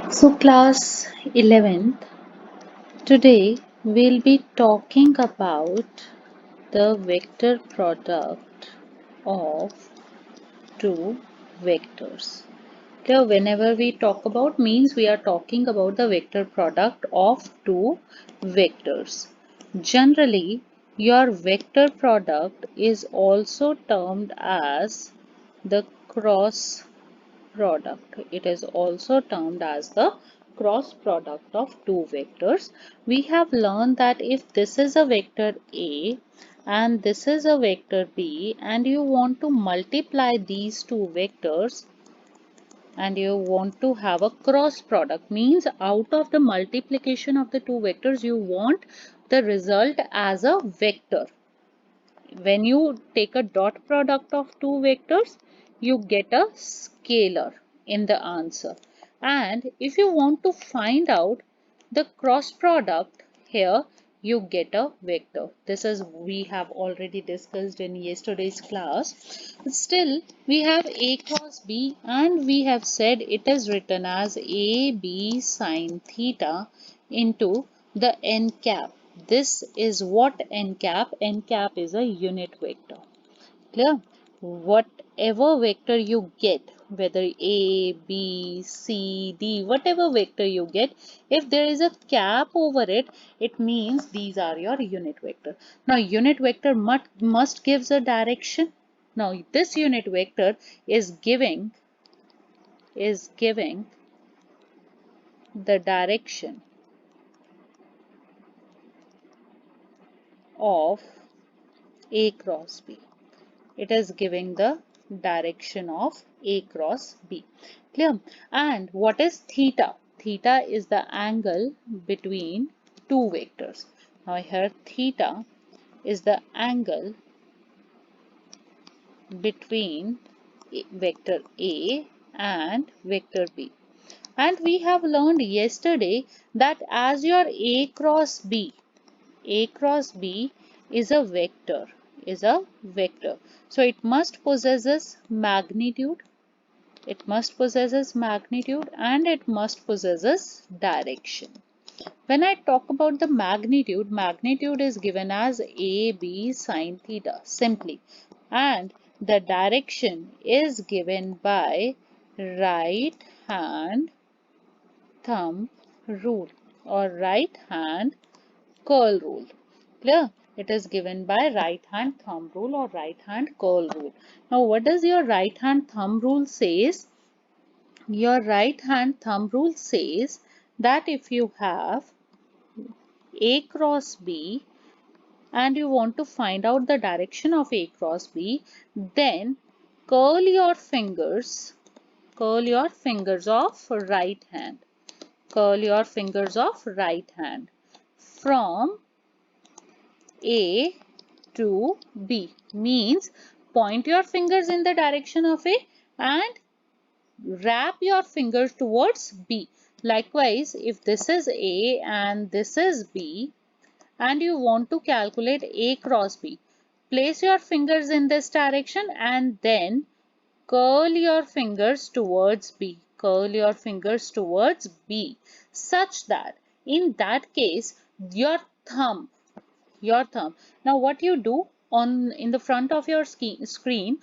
So, class 11th, today we'll be talking about the vector product of two vectors. Here, whenever we talk about means we are talking about the vector product of two vectors. Generally, your vector product is also termed as the cross product. It is also termed as the cross product of two vectors. We have learned that if this is a vector A and this is a vector B and you want to multiply these two vectors and you want to have a cross product, means out of the multiplication of the two vectors you want the result as a vector. When you take a dot product of two vectors, you get a scalar in the answer. And if you want to find out the cross product, here you get a vector. This is we have already discussed in yesterday's class. Still, we have A cross B and we have said it is written as AB sine theta into the n cap. This is what n cap. N cap is a unit vector. Clear? Whatever vector you get, whether A, B, C, D, whatever vector you get, if there is a cap over it, it means these are your unit vector. Now, unit vector must gives a direction. Now, this unit vector is giving the direction of A cross B. It is giving the direction of A cross B. Clear? And what is theta? Theta is the angle between two vectors. Now here theta is the angle between vector A and vector B. And we have learned yesterday that as your A cross B is a vector, So it must possesses magnitude, and it must possesses direction. When I talk about the magnitude is given as AB sine theta simply, and the direction is given by right hand thumb rule or right hand curl rule. Clear? It is given by right hand thumb rule or right hand curl rule. Now, what does your right hand thumb rule says? Your right hand thumb rule says that if you have A cross B and you want to find out the direction of A cross B, then curl your fingers of right hand. Curl your fingers of right hand from A to B, means point your fingers in the direction of A and wrap your fingers towards B. Likewise, if this is A and this is B and you want to calculate A cross B, place your fingers in this direction and then curl your fingers towards B. Curl your fingers towards B such that in that case thumb your thumb. Now what you do in the front of your screen,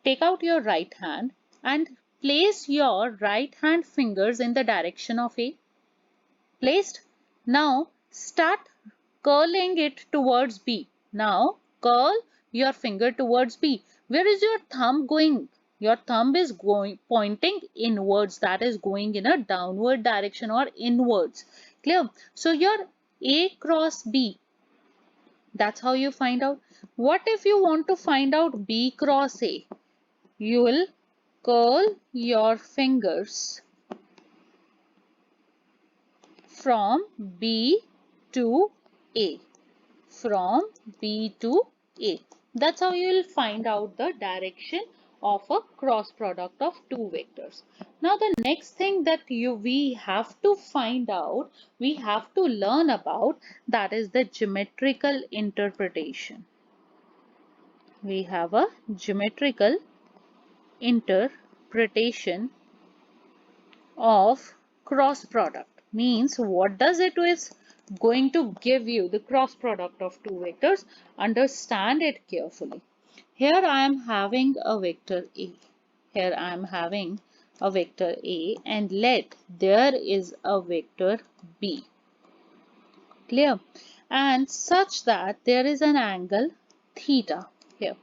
take out your right hand and place your right hand fingers in the direction of A. Placed. Now start curling it towards B. Now curl your finger towards B. Where is your thumb going? Your thumb is pointing inwards, that is going in a downward direction or inwards. Clear? So your A cross B, that's how you find out. What if you want to find out B cross A? You will curl your fingers from B to A. From B to A. That's how you will find out the direction of a cross product of two vectors. Now the next thing that we have to find out, we have to learn about, that is the geometrical interpretation. We have a geometrical interpretation of cross product. Means what does it is going to give you the cross product of two vectors. Understand it carefully. Here I am having a vector A. Here I am having a vector A, and let there is a vector B. Clear? And such that there is an angle theta here.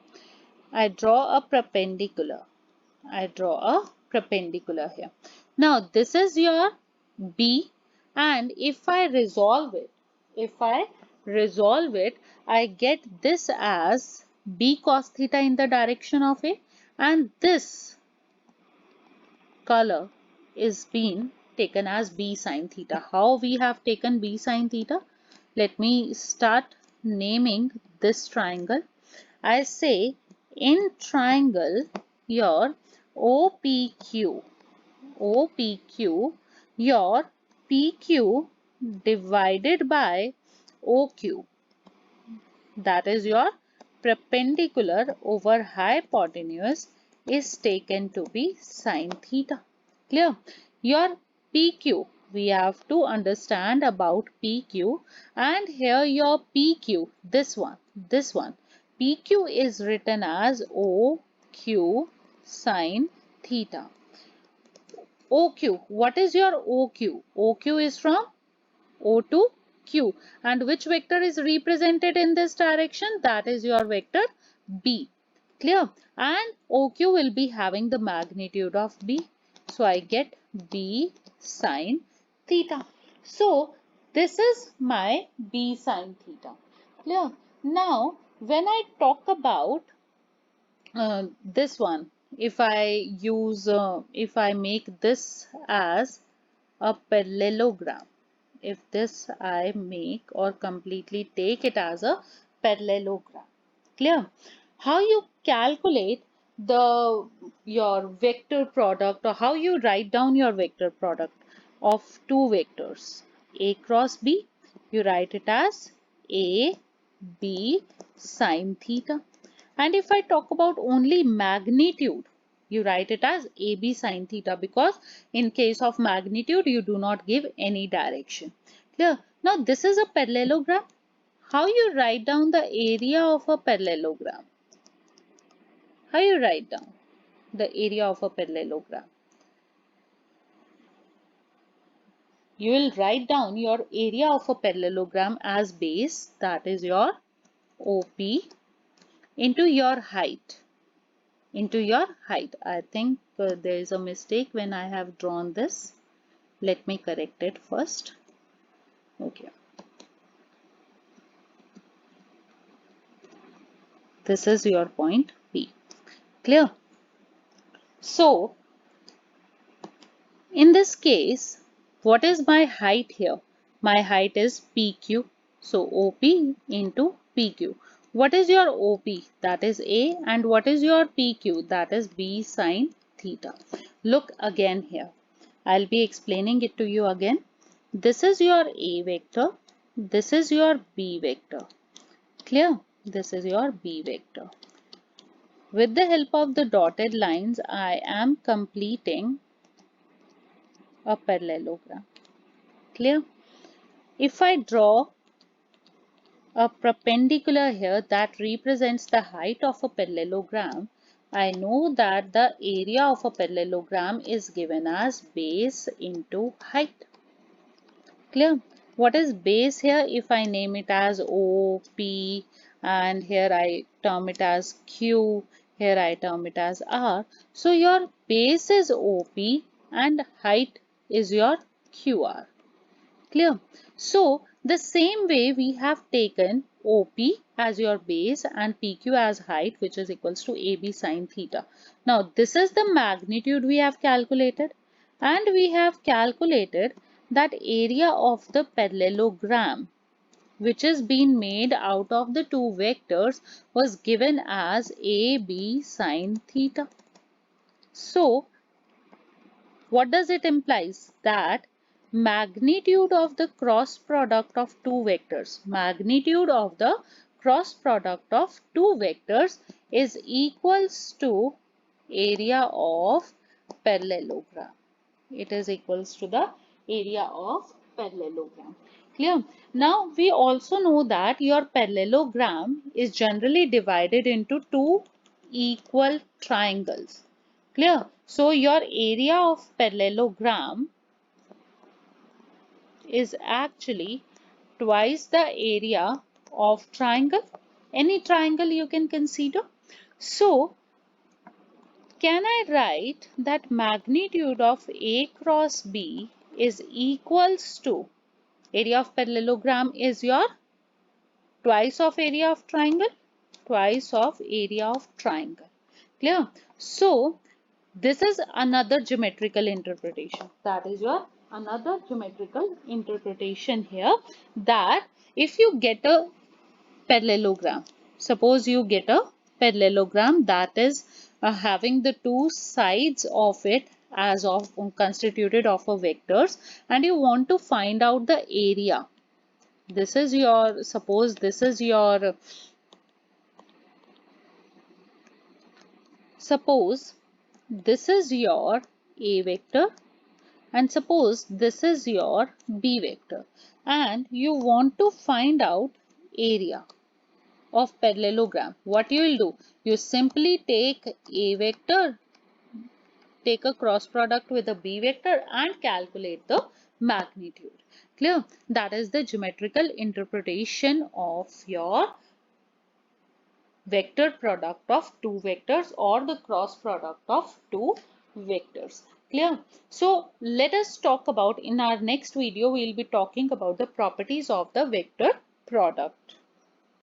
I draw a perpendicular. I draw a perpendicular here. Now this is your B, and if I resolve it, I get this as B cos theta in the direction of A, and this color is being taken as B sin theta. How we have taken B sin theta? Let me start naming this triangle. I say in triangle your OPQ, your PQ divided by OQ, that is your perpendicular over hypotenuse, is taken to be sin theta. Clear? Your PQ, we have to understand about PQ, and here your PQ, this one, PQ is written as OQ sin theta. OQ, what is your OQ? OQ is from O to Q, and which vector is represented in this direction? That is your vector B. Clear? And OQ will be having the magnitude of B. So I get B sin theta. So this is my B sin theta. Clear? Now when I talk about this one, if I make this as a parallelogram, if this I make or completely take it as a parallelogram. Clear? How you calculate your vector product, or how you write down your vector product of two vectors A cross B, you write it as A B sin theta. And if I talk about only magnitude, you write it as AB sin theta, because in case of magnitude you do not give any direction. Clear? Now this is a parallelogram. How you write down the area of a parallelogram? How you write down the area of a parallelogram? You will write down your area of a parallelogram as base, that is your OP, into your height. I think there is a mistake when I have drawn this. Let me correct it first. Okay. This is your point P. Clear? So, in this case, what is my height here? My height is PQ. So, OP into PQ. What is your OP? That is A. And what is your PQ? That is B sin theta. Look again here. I'll be explaining it to you again. This is your A vector. This is your B vector. Clear? This is your B vector. With the help of the dotted lines, I am completing a parallelogram. Clear? If I draw a perpendicular here that represents the height of a parallelogram, I know that the area of a parallelogram is given as base into height. Clear? What is base here? If I name it as O, P, and here I term it as Q, here I term it as R. So your base is OP and height is your QR. Clear? So the same way we have taken OP as your base and PQ as height, which is equals to AB sin theta. Now this is the magnitude we have calculated, and we have calculated that area of the parallelogram, which is being made out of the two vectors, was given as AB sin theta. So what does it implies? That magnitude of the cross product of two vectors, is equals to area of parallelogram. It is equals to the area of parallelogram. Clear? Now we also know that your parallelogram is generally divided into two equal triangles. Clear? So your area of parallelogram is actually twice the area of triangle. Any triangle you can consider. So can I write that magnitude of A cross B is equals to area of parallelogram is your twice of area of triangle? Twice of area of triangle. Clear? So this is another geometrical interpretation. That is your another geometrical interpretation here, that if you get a parallelogram, suppose you get a parallelogram that is having the two sides of it as of constituted of a vectors, and you want to find out the area. This is your, suppose this is your, suppose this is your A vector, and suppose this is your B vector, and you want to find out area of parallelogram. What you will do? You simply take A vector, take a cross product with a B vector and calculate the magnitude. Clear? That is the geometrical interpretation of your vector product of two vectors or the cross product of two vectors. Clear? So let us talk about, in our next video we will be talking about the properties of the vector product.